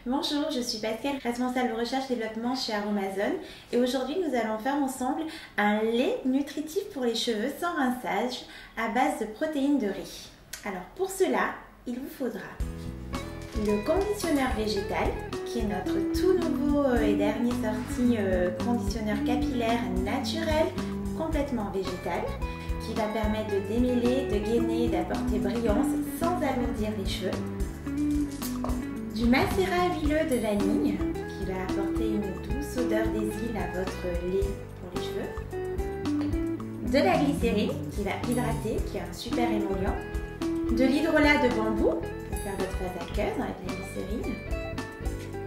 Bonjour, je suis Pascal, responsable de recherche et développement chez Aromazone et aujourd'hui nous allons faire ensemble un lait nutritif pour les cheveux sans rinçage à base de protéines de riz. Alors pour cela, il vous faudra le conditionneur végétal qui est notre tout nouveau et dernier sorti conditionneur capillaire naturel complètement végétal qui va permettre de démêler, de gainer, d'apporter brillance sans alourdir les cheveux. Du macérat huileux de vanille qui va apporter une douce odeur des îles à votre lait pour les cheveux. De la glycérine qui va hydrater, qui est un super émollient. De l'hydrolat de bambou pour faire votre phase aqueuse avec la glycérine.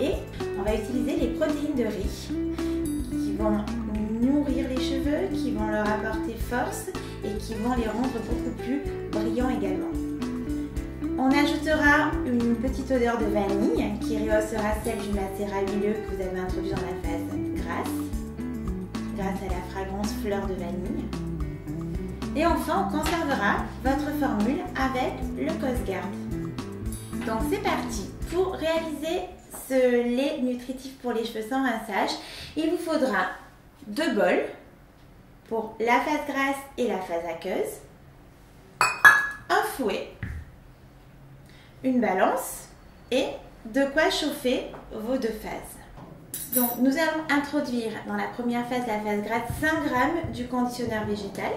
Et on va utiliser les protéines de riz qui vont nourrir les cheveux, qui vont leur apporter force et qui vont les rendre beaucoup plus brillants également. On ajoutera une petite odeur de vanille qui rehaussera celle du macérat huileux que vous avez introduit dans la phase grasse, grâce à la fragrance fleur de vanille. Et enfin, on conservera votre formule avec le Cosguard. Donc c'est parti. Pour réaliser ce lait nutritif pour les cheveux sans rinçage, il vous faudra 2 bols pour la phase grasse et la phase aqueuse, un fouet, une balance et de quoi chauffer vos 2 phases. Donc nous allons introduire dans la première phase, la phase grasse, 5 g du conditionneur végétal.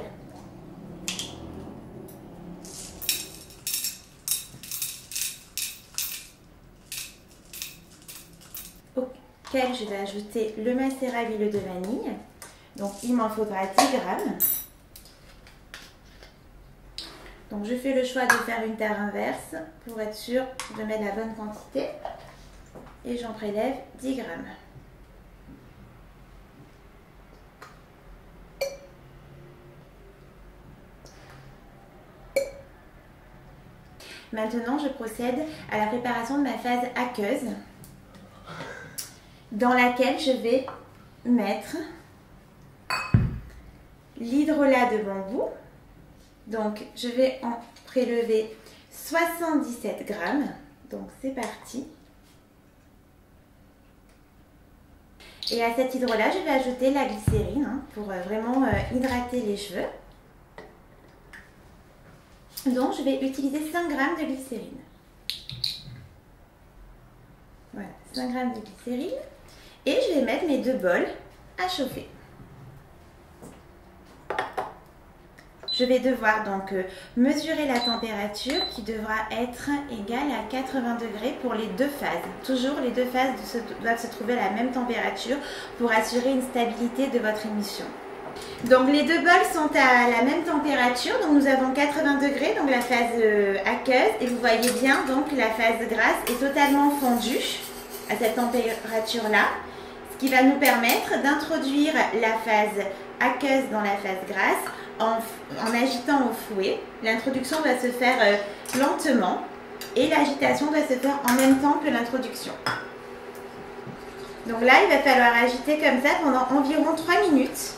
Auquel je vais ajouter le macérat huileux de vanille. Donc il m'en faudra 10 g. Donc je fais le choix de faire une taire inverse pour être sûr de mettre la bonne quantité. Et j'en prélève 10 g. Maintenant, je procède à la préparation de ma phase aqueuse, dans laquelle je vais mettre l'hydrolat de bambou. Donc, je vais en prélever 77 g. Donc, c'est parti. Et à cet hydrolat, je vais ajouter la glycérine pour vraiment hydrater les cheveux. Donc, je vais utiliser 5 g de glycérine. Voilà, 5 g de glycérine. Et je vais mettre mes 2 bols à chauffer. Je vais devoir donc mesurer la température qui devra être égale à 80 degrés pour les 2 phases. Toujours les 2 phases doivent se trouver à la même température pour assurer une stabilité de votre émulsion. Donc les 2 bols sont à la même température, donc nous avons 80 degrés, donc la phase aqueuse, et vous voyez bien donc la phase grasse est totalement fondue à cette température-là, ce qui va nous permettre d'introduire la phase aqueuse dans la phase grasse en agitant au fouet. L'introduction doit se faire lentement et l'agitation doit se faire en même temps que l'introduction. Donc là, il va falloir agiter comme ça pendant environ 3 minutes.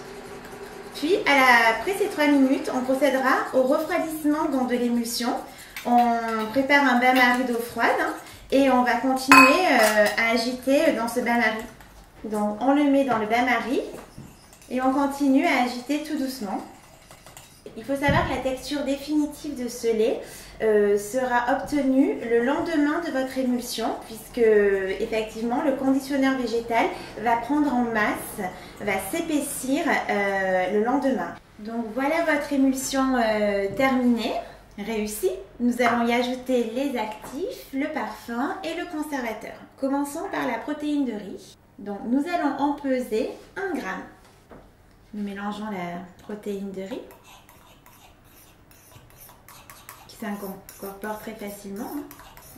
Puis, après ces 3 minutes, on procédera au refroidissement donc, de l'émulsion. On prépare un bain-marie d'eau froide et on va continuer à agiter dans ce bain-marie. Donc, on le met dans le bain-marie et on continue à agiter tout doucement. Il faut savoir que la texture définitive de ce lait sera obtenue le lendemain de votre émulsion, puisque effectivement le conditionneur végétal va prendre en masse, va s'épaissir le lendemain. Donc voilà votre émulsion terminée, réussie. Nous allons y ajouter les actifs, le parfum et le conservateur. Commençons par la protéine de riz. Donc nous allons en peser 1 g. Nous mélangeons la protéine de riz qui s'incorpore très facilement.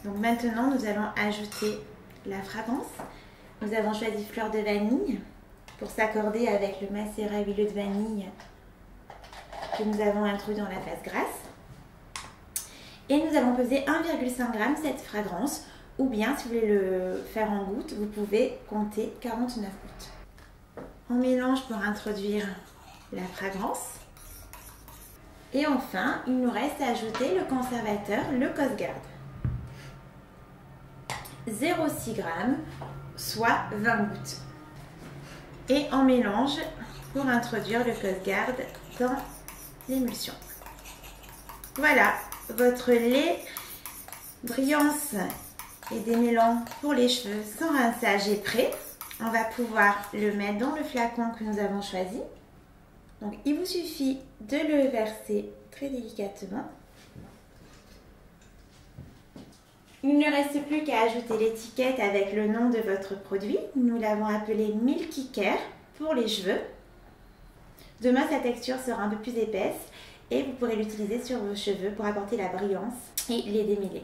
Donc maintenant, nous allons ajouter la fragrance. Nous avons choisi fleur de vanille pour s'accorder avec le macérat huileux de vanille que nous avons introduit dans la phase grasse. Et nous allons peser 1,5 g cette fragrance, ou bien si vous voulez le faire en gouttes, vous pouvez compter 49 gouttes. On mélange pour introduire la fragrance. Et enfin, il nous reste à ajouter le conservateur, le Cosguard. 0,6 g, soit 20 gouttes. Et on mélange pour introduire le Cosguard dans l'émulsion. Voilà, votre lait brillance et démêlant pour les cheveux sans rinçage est prêt. On va pouvoir le mettre dans le flacon que nous avons choisi. Donc il vous suffit de le verser très délicatement. Il ne reste plus qu'à ajouter l'étiquette avec le nom de votre produit. Nous l'avons appelé Milky Care pour les cheveux. Demain, sa texture sera un peu plus épaisse et vous pourrez l'utiliser sur vos cheveux pour apporter la brillance et les démêler.